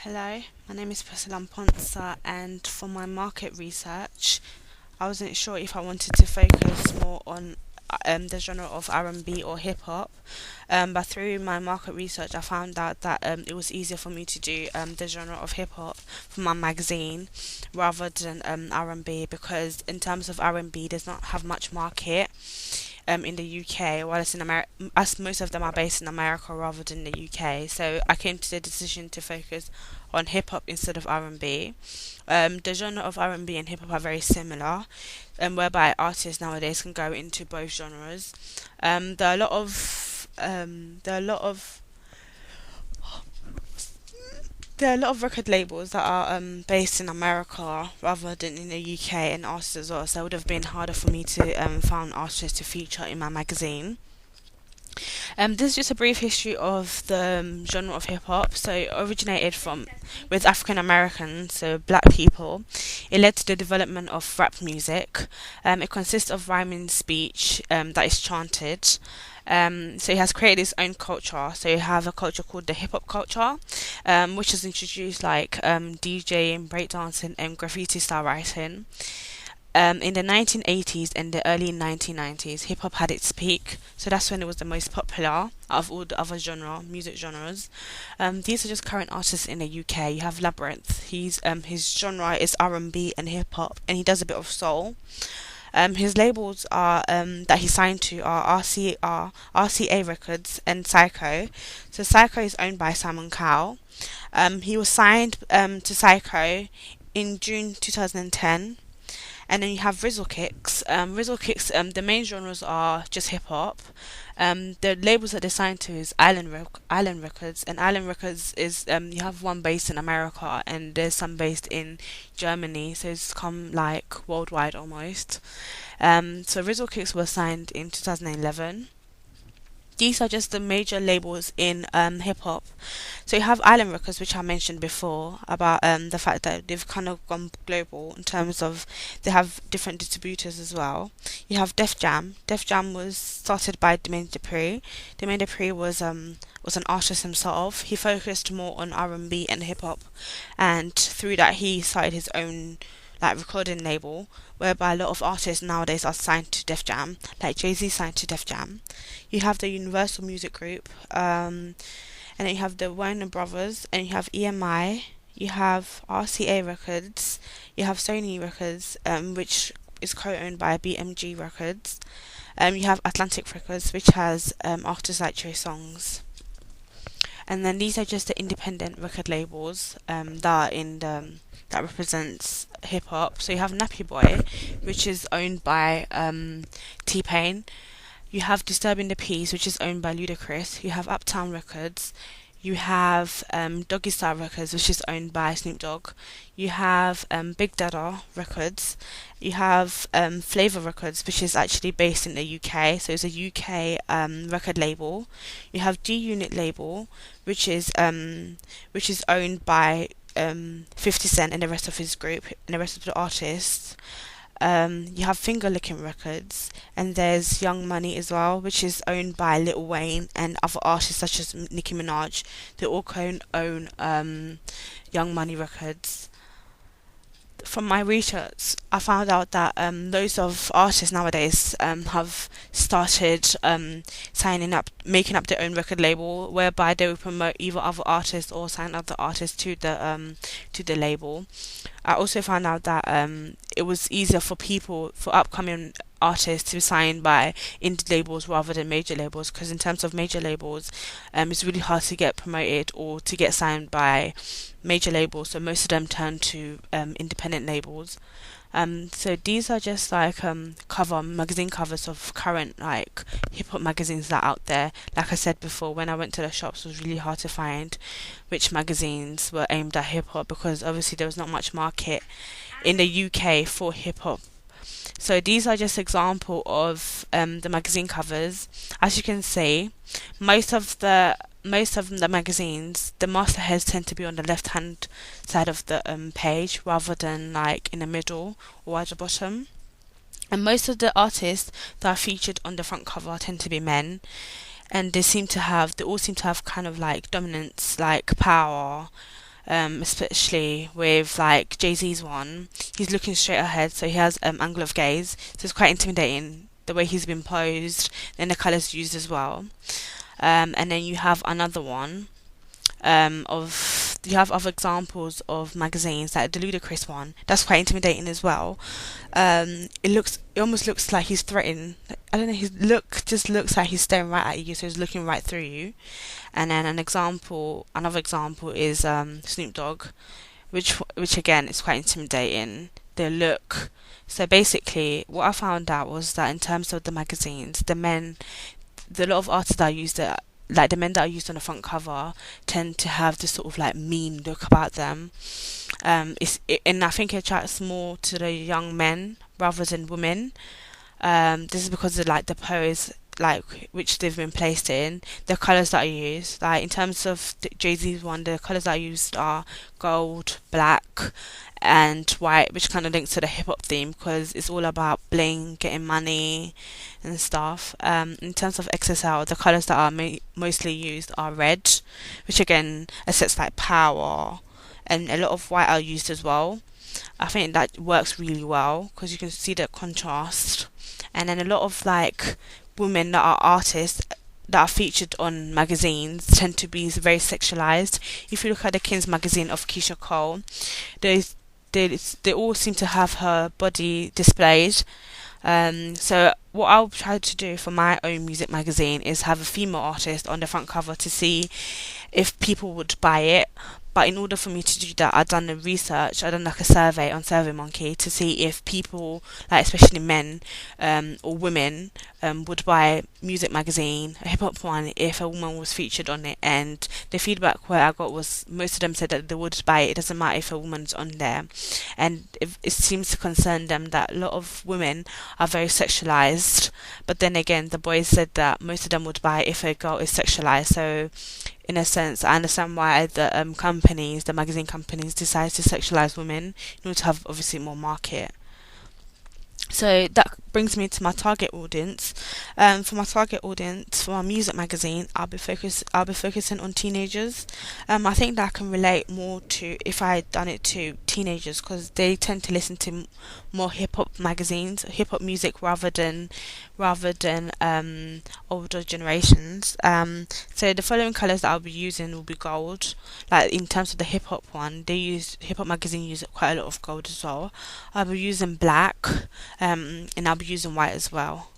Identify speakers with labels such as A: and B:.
A: Hello, my name is Priscilla Ponsa, and for my market research, I wasn't sure if I wanted to focus more on the genre of R&B or hip hop. But through my market research, I found out that it was easier for me to do the genre of hip hop for my magazine rather than R&B, because in terms of R&B, does not have much market in the UK, while it's in America, as most of them are based in America rather than the UK. So I came to the decision to focus on hip hop instead of R&B. The genre of R&B and hip hop are very similar, whereby artists nowadays can go into both genres. There are a lot of there are a lot of record labels that are based in America rather than in the UK, and artists as well. So it would have been harder for me to find artists to feature in my magazine. This is just a brief history of the genre of hip hop. So it originated from with African Americans, so black people. It led to the development of rap music. It consists of rhyming speech that is chanted. So it has created its own culture. So you have a culture called the hip hop culture, which has introduced like DJing, breakdancing, and graffiti style writing. In the 1980s and the early 1990s, hip hop had its peak, so that's when it was the most popular out of all the other music genres. These are just current artists in the UK. You have Labyrinth. His genre is R&B and hip hop, and he does a bit of soul. His labels are that he signed to are RCA Records and Psycho. So Psycho is owned by Simon Cowell. He was signed to Psycho in June 2010. And then you have Rizzle Kicks. Rizzle Kicks, the main genres are just hip hop. The labels that they signed to is Island Records, and Island Records is you have one based in America and there's some based in Germany, so it's come like worldwide almost. So Rizzle Kicks was signed in 2011. These are just the major labels in hip hop. So you have Island Records, which I mentioned before about the fact that they've kind of gone global in terms of they have different distributors as well. You have Def Jam. Def Jam was started by Demain Dupree. Demain Dupree was an artist himself. He focused more on R&B and hip hop, and through that he started his own like recording label, whereby a lot of artists nowadays are signed to Def Jam, like Jay-Z signed to Def Jam. You have the Universal Music Group, and then you have the Warner Brothers, and you have EMI, you have RCA Records, you have Sony Records, which is co-owned by BMG Records. You have Atlantic Records, which has artists like Trey Songz. And then these are just the independent record labels that represents hip hop. So you have Nappy Boy, which is owned by T Pain. You have Disturbing the Peace, which is owned by Ludacris. You have Uptown Records. You have Doggy Style Records, which is owned by Snoop Dogg. You have Big Dada Records. You have Flavor Records, which is actually based in the UK, so it's a UK record label. You have G Unit label, which is owned by 50 Cent and the rest of his group and the rest of the artists. You have Finger Licking Records, and there's Young Money as well, which is owned by Lil Wayne and other artists such as Nicki Minaj. They all own Young Money Records. From my research, I found out that loads of artists nowadays have started signing up, making up their own record label, whereby they will promote either other artists or sign other artists to the label. I also found out that it was easier for upcoming artists to sign by indie labels rather than major labels, because in terms of major labels, it's really hard to get promoted or to get signed by major labels, so most of them turn to independent labels. So these are just like magazine covers of current like hip hop magazines that are out there. Like I said before, when I went to the shops, it was really hard to find which magazines were aimed at hip hop, because obviously there was not much market in the UK for hip hop. So these are just example of the magazine covers. As you can see, most of the magazines, the mastheads tend to be on the left hand side of the page rather than like in the middle or at the bottom. And most of the artists that are featured on the front cover tend to be men, and they all seem to have kind of like dominance, like power, especially with like Jay-Z's one. He's looking straight ahead, so he has angle of gaze, so it's quite intimidating the way he's been posed and the colours used as well. And then you have another one of you have other examples of magazines like the ludicrous one that's quite intimidating as well. It almost looks like he's threatening. I don't know, his look just looks like he's staring right at you, so he's looking right through you. And then another example is Snoop Dogg, which again is quite intimidating. The look. So basically, what I found out was that in terms of the magazines, a lot of artists that I use that, like the men that are used on the front cover, tend to have this sort of like mean look about them. And I think it attracts more to the young men rather than women. This is because of like the pose, like which they've been placed in, the colors that I use. Like in terms of Jay Z's one, the colors that I used are gold, black, and white, which kind of links to the hip hop theme because it's all about bling, getting money, and stuff. In terms of XSL, the colors that are mostly used are red, which again assets like power, and a lot of white are used as well. I think that works really well because you can see the contrast. And then a lot of like women that are artists that are featured on magazines tend to be very sexualized. If you look at the King's magazine of Keisha Cole, there's they all seem to have her body displayed. So what I'll try to do for my own music magazine is have a female artist on the front cover to see if people would buy it. But in order for me to do that, I've done the research. I've done like a survey on SurveyMonkey to see if people, like especially men or women, would buy music magazine, a hip hop one, if a woman was featured on it. And the feedback where I got was most of them said that they would buy it. It doesn't matter if a woman's on there, and it seems to concern them that a lot of women are very sexualized. But then again, the boys said that most of them would buy it if a girl is sexualized. So in a sense, I understand why the magazine companies, decide to sexualize women in order to have obviously more market. So that brings me to my target audience. For my target audience for my music magazine, I'll be focusing on teenagers. I think that I can relate more to if I had done it to teenagers because they tend to listen to more hip hop magazines, hip hop music rather than older generations. So the following colors that I'll be using will be gold. Like in terms of the hip hop one, hip hop magazine use quite a lot of gold as well. I'll be using black, and I'll be using white as well.